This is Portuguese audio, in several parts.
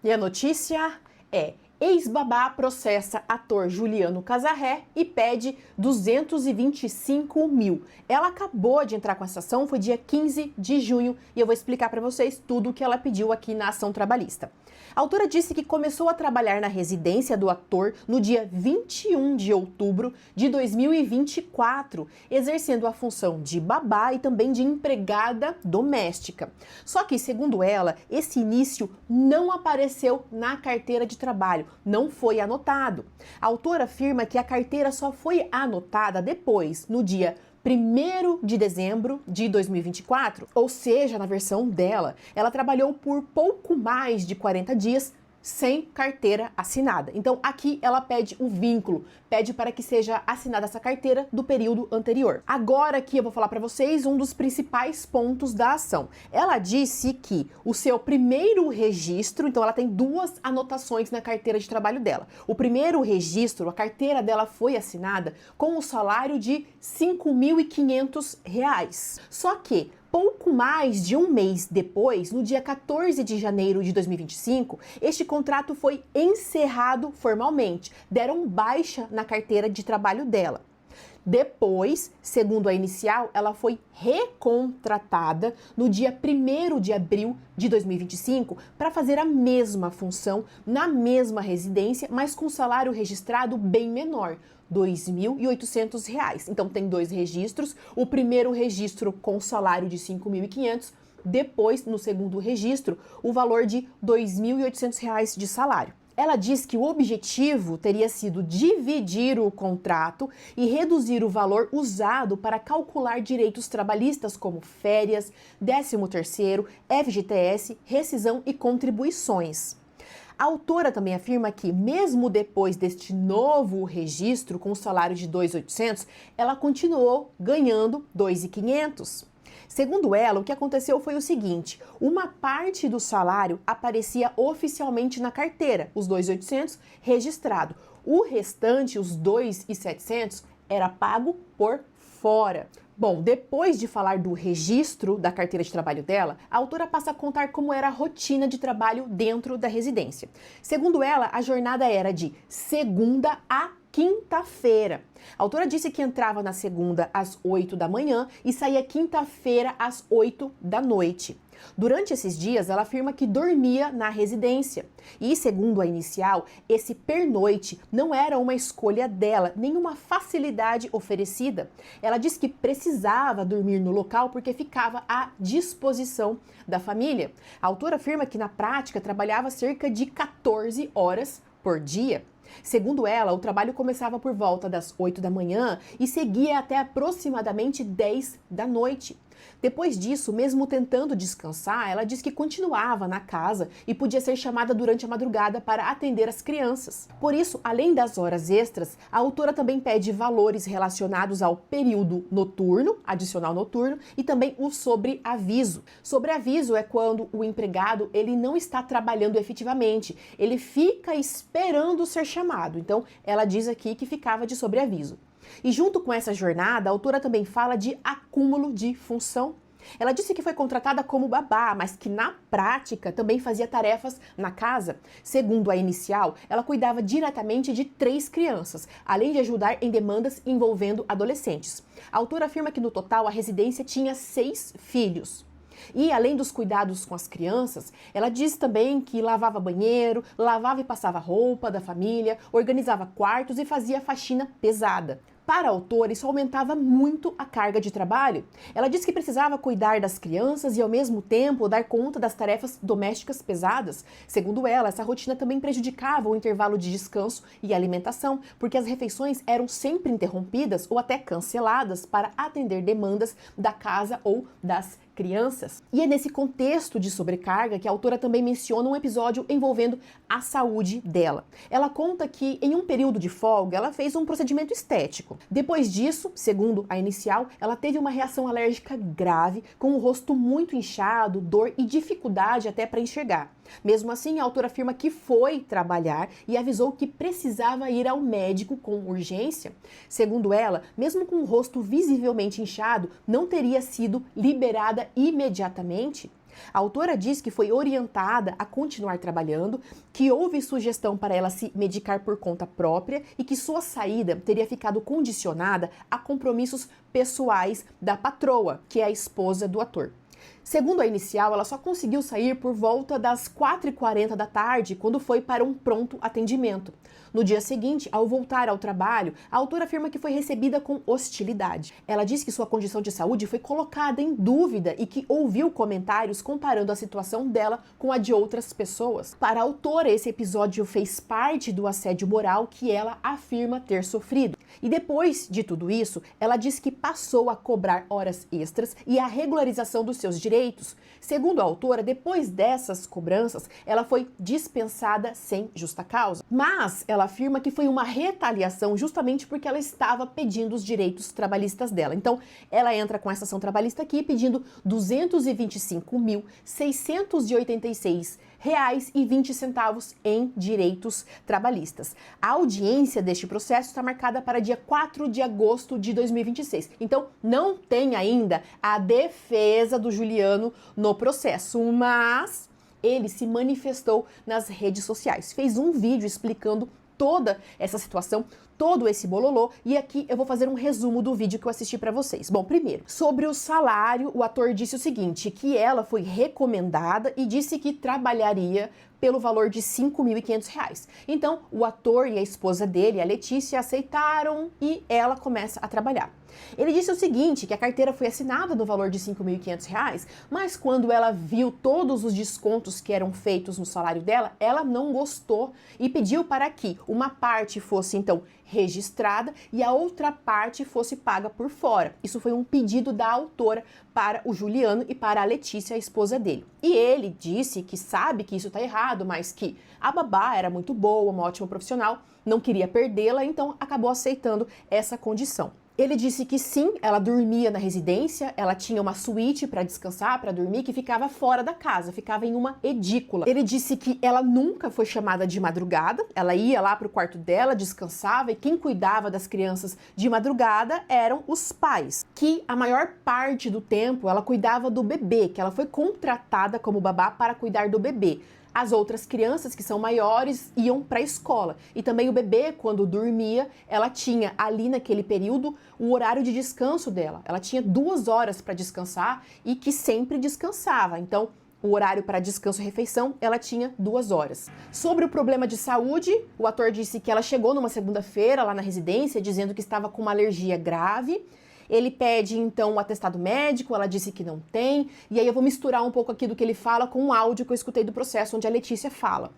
E a notícia é: ex-babá processa ator Juliano Casarré e pede 225 mil. Ela acabou de entrar com essa ação, foi dia 15 de junho, e eu vou explicar para vocês tudo o que ela pediu aqui na ação trabalhista. A autora disse que começou a trabalhar na residência do ator no dia 21 de outubro de 2024, exercendo a função de babá e também de empregada doméstica. Só que, segundo ela, esse início não apareceu na carteira de trabalho, não foi anotado. A autora afirma que a carteira só foi anotada depois, no dia 1º de dezembro de 2024, ou seja, na versão dela, ela trabalhou por pouco mais de 40 dias sem carteira assinada. Então aqui ela pede o vínculo, pede para que seja assinada essa carteira do período anterior. Agora aqui eu vou falar para vocês um dos principais pontos da ação. Ela disse que o seu primeiro registro, então ela tem duas anotações na carteira de trabalho dela. O primeiro registro, a carteira dela foi assinada com o salário de R$ 5.500. Só que pouco mais de um mês depois, no dia 14 de janeiro de 2025, este contrato foi encerrado formalmente. Deram baixa na carteira de trabalho dela. Depois, segundo a inicial, ela foi recontratada no dia 1º de abril de 2025 para fazer a mesma função na mesma residência, mas com salário registrado bem menor, R$ 2.800. Então tem dois registros, o primeiro registro com salário de R$ 5.500, depois, no segundo registro, o valor de R$ 2.800 de salário. Ela diz que o objetivo teria sido dividir o contrato e reduzir o valor usado para calcular direitos trabalhistas como férias, 13º, FGTS, rescisão e contribuições. A autora também afirma que, mesmo depois deste novo registro com o salário de R$ 2.800, ela continuou ganhando R$ 2.500. Segundo ela, o que aconteceu foi o seguinte: uma parte do salário aparecia oficialmente na carteira, os 2.800 registrado. O restante, os 2.700, era pago por fora. Bom, depois de falar do registro da carteira de trabalho dela, a autora passa a contar como era a rotina de trabalho dentro da residência. Segundo ela, a jornada era de segunda a quinta-feira. A autora disse que entrava na segunda às 8 da manhã e saía quinta-feira às 8 da noite. Durante esses dias, ela afirma que dormia na residência. E, segundo a inicial, esse pernoite não era uma escolha dela, nenhuma facilidade oferecida. Ela diz que precisava dormir no local porque ficava à disposição da família. A autora afirma que, na prática, trabalhava cerca de 14 horas por dia. Segundo ela, o trabalho começava por volta das 8 da manhã e seguia até aproximadamente 10 da noite. Depois disso, mesmo tentando descansar, ela diz que continuava na casa e podia ser chamada durante a madrugada para atender as crianças. Por isso, além das horas extras, a autora também pede valores relacionados ao período noturno, adicional noturno, e também o sobreaviso. Sobreaviso é quando o empregado ele não está trabalhando efetivamente, ele fica esperando ser chamado. Então, ela diz aqui que ficava de sobreaviso. E junto com essa jornada, a autora também fala de acúmulo de função. Ela disse que foi contratada como babá, mas que na prática também fazia tarefas na casa. Segundo a inicial, ela cuidava diretamente de 3 crianças, além de ajudar em demandas envolvendo adolescentes. A autora afirma que no total a residência tinha 6 filhos. E além dos cuidados com as crianças, ela diz também que lavava banheiro, lavava e passava roupa da família, organizava quartos e fazia faxina pesada. Para a autora, isso aumentava muito a carga de trabalho. Ela disse que precisava cuidar das crianças e, ao mesmo tempo, dar conta das tarefas domésticas pesadas. Segundo ela, essa rotina também prejudicava o intervalo de descanso e alimentação, porque as refeições eram sempre interrompidas ou até canceladas para atender demandas da casa ou das crianças. E é nesse contexto de sobrecarga que a autora também menciona um episódio envolvendo a saúde dela. Ela conta que, em um período de folga, ela fez um procedimento estético. Depois disso, segundo a inicial, ela teve uma reação alérgica grave, com o rosto muito inchado, dor e dificuldade até para enxergar. Mesmo assim, a autora afirma que foi trabalhar e avisou que precisava ir ao médico com urgência. Segundo ela, mesmo com o rosto visivelmente inchado, não teria sido liberada imediatamente. A autora diz que foi orientada a continuar trabalhando, que houve sugestão para ela se medicar por conta própria e que sua saída teria ficado condicionada a compromissos pessoais da patroa, que é a esposa do ator. Segundo a inicial, ela só conseguiu sair por volta das 4h40 da tarde, quando foi para um pronto atendimento. No dia seguinte, ao voltar ao trabalho, a autora afirma que foi recebida com hostilidade. Ela diz que sua condição de saúde foi colocada em dúvida e que ouviu comentários comparando a situação dela com a de outras pessoas. Para a autora, esse episódio fez parte do assédio moral que ela afirma ter sofrido. E depois de tudo isso, ela diz que passou a cobrar horas extras e a regularização dos seus direitos. Segundo a autora, depois dessas cobranças, ela foi dispensada sem justa causa. Mas ela afirma que foi uma retaliação justamente porque ela estava pedindo os direitos trabalhistas dela. Então, ela entra com essa ação trabalhista aqui pedindo R$ 225.686,20 em direitos trabalhistas. A audiência deste processo está marcada para dia 4 de agosto de 2026. Então, não tem ainda a defesa do Juliano no processo, mas ele se manifestou nas redes sociais, fez um vídeo explicando toda essa situação, todo esse bololô, e aqui eu vou fazer um resumo do vídeo que eu assisti pra vocês. Bom, primeiro, sobre o salário, o ator disse o seguinte, que ela foi recomendada e disse que trabalharia pelo valor de R$ 5.500. Então, o ator e a esposa dele, a Letícia, aceitaram e ela começa a trabalhar. Ele disse o seguinte, que a carteira foi assinada no valor de R$ 5.500, mas quando ela viu todos os descontos que eram feitos no salário dela, ela não gostou e pediu para que uma parte fosse, então, registrada e a outra parte fosse paga por fora. Isso foi um pedido da autora para o Juliano e para a Letícia, a esposa dele. E ele disse que sabe que isso está errado, mas que a babá era muito boa, uma ótima profissional, não queria perdê-la, então acabou aceitando essa condição. Ele disse que sim, ela dormia na residência, ela tinha uma suíte para descansar, para dormir, que ficava fora da casa, ficava em uma edícula. Ele disse que ela nunca foi chamada de madrugada, ela ia lá para o quarto dela, descansava, e quem cuidava das crianças de madrugada eram os pais. Que a maior parte do tempo ela cuidava do bebê, que ela foi contratada como babá para cuidar do bebê. As outras crianças que são maiores iam para a escola. E também o bebê, quando dormia, ela tinha ali naquele período o horário de descanso dela. Ela tinha 2 horas para descansar e que sempre descansava. Então, o horário para descanso e refeição, ela tinha 2 horas. Sobre o problema de saúde, o ator disse que ela chegou numa segunda-feira lá na residência dizendo que estava com uma alergia grave. Ele pede, então, um atestado médico, ela disse que não tem, e aí eu vou misturar um pouco aqui do que ele fala com um áudio que eu escutei do processo, onde a Letícia fala.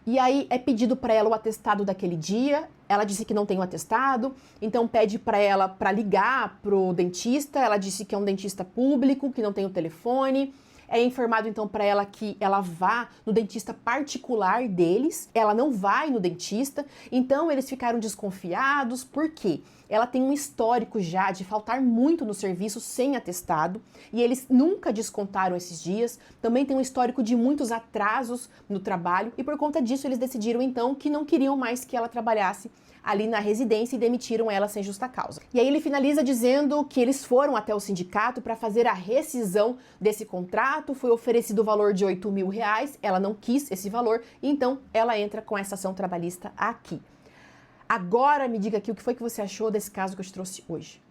E aí é pedido para ela o atestado daquele dia, ela disse que não tem o atestado, então pede para ela para ligar pro dentista, ela disse que é um dentista público, que não tem o telefone. É informado então para ela que ela vá no dentista particular deles, ela não vai no dentista, então eles ficaram desconfiados, por quê? Ela tem um histórico já de faltar muito no serviço sem atestado e eles nunca descontaram esses dias, também tem um histórico de muitos atrasos no trabalho e por conta disso eles decidiram então que não queriam mais que ela trabalhasse ali na residência e demitiram ela sem justa causa. E aí ele finaliza dizendo que eles foram até o sindicato para fazer a rescisão desse contrato, foi oferecido o valor de R$ 8.000, ela não quis esse valor, então ela entra com essa ação trabalhista aqui. Agora me diga aqui o que foi que você achou desse caso que eu te trouxe hoje.